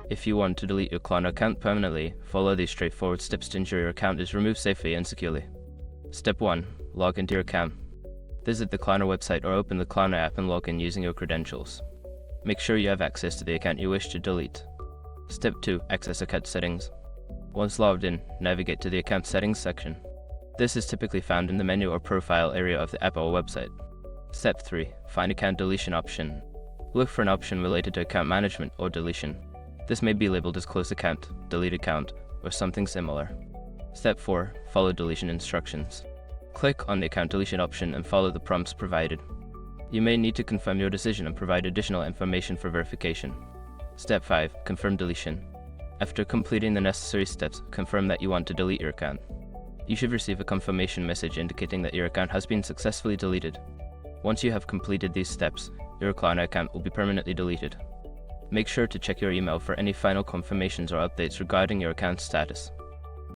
If you want to delete your Klarna account permanently, follow these straightforward steps to ensure your account is removed safely and securely. Step 1. Log into your account. Visit the Klarna website or open the Klarna app and log in using your credentials. Make sure you have access to the account you wish to delete. Step 2. Access account settings. Once logged in, navigate to the account settings section. This is typically found in the menu or profile area of the app or website. Step 3. Find account deletion option. Look for an option related to account management or deletion. This may be labeled as close account, delete account, or something similar. Step 4. Follow deletion instructions. Click on the account deletion option and follow the prompts provided. You may need to confirm your decision and provide additional information for verification. Step 5. Confirm deletion. After completing the necessary steps, confirm that you want to delete your account. You should receive a confirmation message indicating that your account has been successfully deleted. Once you have completed these steps, your Klarna account will be permanently deleted. Make sure to check your email for any final confirmations or updates regarding your account status.